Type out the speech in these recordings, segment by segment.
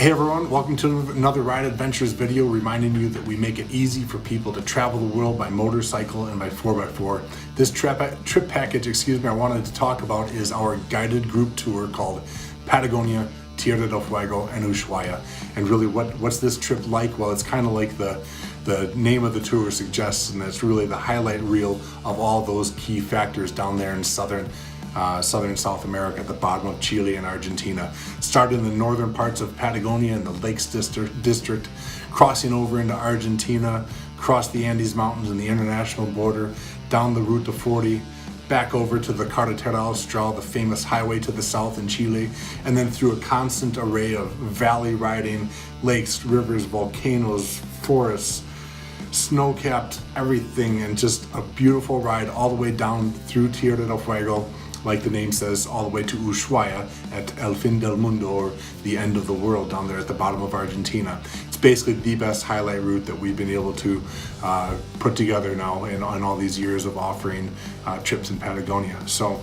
Hey everyone, welcome to another Ride Adventures video reminding you that we make it easy for people to travel the world by motorcycle and by 4x4. This trip package, I wanted to talk about is our guided group tour called Patagonia, Tierra del Fuego, and Ushuaia. And really what's this trip like? Well, it's kind of like the name of the tour suggests, and it's really the highlight reel of all those key factors down there in southern South America at the bottom of Chile and Argentina. Started in the northern parts of Patagonia in the Lakes District, crossing over into Argentina, across the Andes Mountains and the international border, down the Ruta 40, back over to the Carretera Austral, the famous highway to the south in Chile, and then through a constant array of valley riding, lakes, rivers, volcanoes, forests, snow-capped everything, and just a beautiful ride all the way down through Tierra del Fuego, like the name says, all the way to Ushuaia at El Fin del Mundo, or the end of the world, down there at the bottom of Argentina. It's basically the best highlight route that we've been able to put together now in all these years of offering trips in Patagonia. So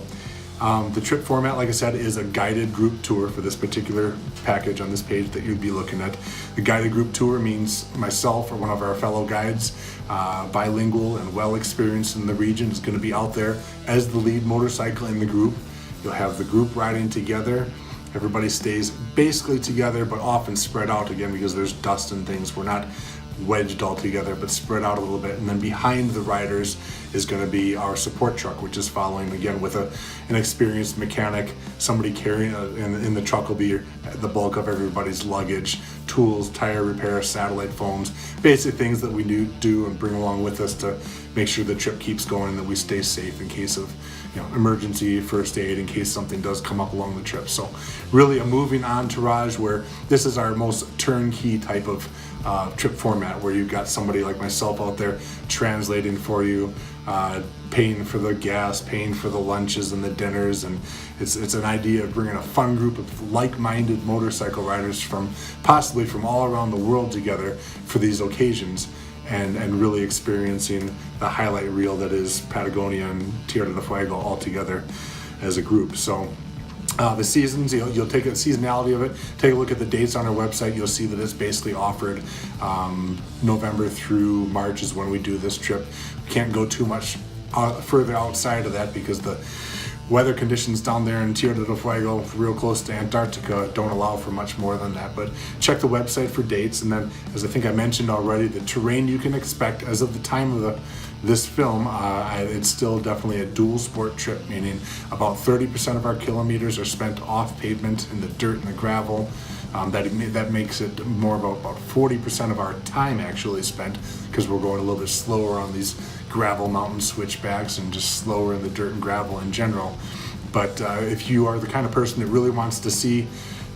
the trip format, like I said, is a guided group tour for this particular package on this page that you'd be looking at. The guided group tour means myself or one of our fellow guides, bilingual and well experienced in the region, is going to be out there as the lead motorcycle in the group. You'll have the group riding together. Everybody stays basically together, but often spread out again because there's dust and things. We're not wedged all together, but spread out a little bit. And then behind the riders is going to be our support truck, which is following again with an experienced mechanic. Somebody carrying in the truck will be the bulk of everybody's luggage, tools, tire repair, satellite phones, basic things that we do and bring along with us to make sure the trip keeps going and that we stay safe in case of emergency first aid in case something does come up along the trip. So really a moving entourage, where this is our most turnkey type of trip format, where you've got somebody like myself out there translating for you, paying for the gas, paying for the lunches and the dinners, and it's an idea of bringing a fun group of like-minded motorcycle riders possibly from all around the world together for these occasions, and really experiencing the highlight reel that is Patagonia and Tierra del Fuego all together as a group. So the seasons, you'll take a seasonality of it, take a look at the dates on our website. You'll see that it's basically offered November through March is when we do this trip. We can't go too much further outside of that because the weather conditions down there in Tierra del Fuego, real close to Antarctica, don't allow for much more than that. But check the website for dates, and then, as I think I mentioned already, the terrain you can expect as of the time of this film, it's still definitely a dual sport trip, meaning about 30% of our kilometers are spent off pavement in the dirt and the gravel. That makes it more about 40% of our time actually spent, because we're going a little bit slower on these gravel mountain switchbacks and just slower in the dirt and gravel in general. But if you are the kind of person that really wants to see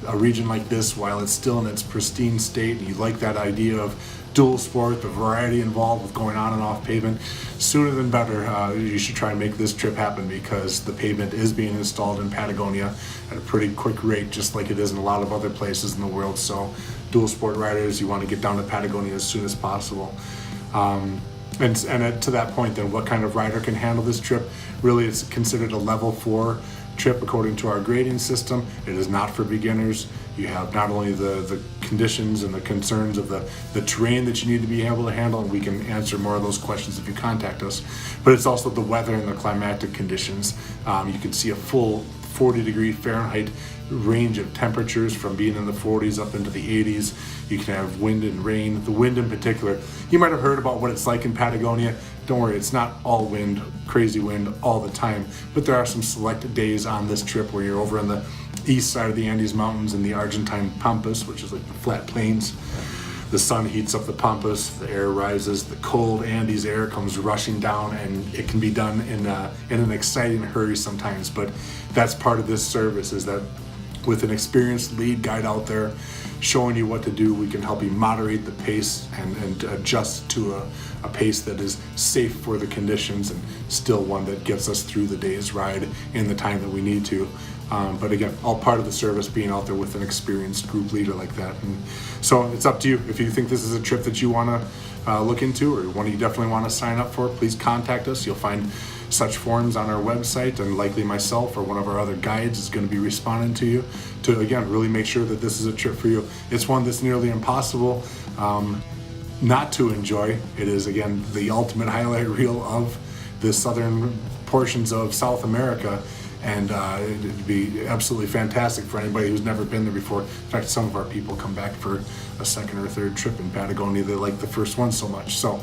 a region like this while it's still in its pristine state, and you like that idea of dual sport, the variety involved with going on and off pavement, sooner than better, you should try and make this trip happen, because the pavement is being installed in Patagonia at a pretty quick rate, just like it is in a lot of other places in the world. So dual sport riders, you want to get down to Patagonia as soon as possible. And to that point, then, what kind of rider can handle this trip? Really, it's considered a level 4 trip according to our grading system. It is not for beginners. You have not only the conditions and the concerns of the terrain that you need to be able to handle, and we can answer more of those questions if you contact us, but it's also the weather and the climatic conditions. You can see a full 40-degree Fahrenheit range of temperatures, from being in the 40s up into the 80s. You can have wind and rain. The wind in particular, you might have heard about what it's like in Patagonia. Don't worry, it's not all wind, crazy wind all the time, but there are some select days on this trip where you're over on the east side of the Andes Mountains in the Argentine Pampas, which is like the flat plains. The sun heats up the Pampas, the air rises, the cold Andes air comes rushing down, and it can be done in an exciting hurry sometimes. But that's part of this service, is that with an experienced lead guide out there showing you what to do, we can help you moderate the pace and adjust to a pace that is safe for the conditions, and still one that gets us through the day's ride in the time that we need to. But again, all part of the service, being out there with an experienced group leader like that. And so it's up to you. If you think this is a trip that you want to look into, or one you definitely want to sign up for, please contact us. You'll find such forms on our website, and likely myself or one of our other guides is going to be responding to you to, again, really make sure that this is a trip for you. It's one that's nearly impossible not to enjoy. It is, again, the ultimate highlight reel of the southern portions of South America, and it'd be absolutely fantastic for anybody who's never been there before. In fact, some of our people come back for a second or third trip in Patagonia. They like the first one so much. So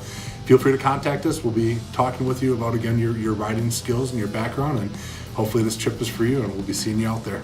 feel free to contact us. We'll be talking with you about, again, your riding skills and your background, and hopefully this trip is for you, and we'll be seeing you out there.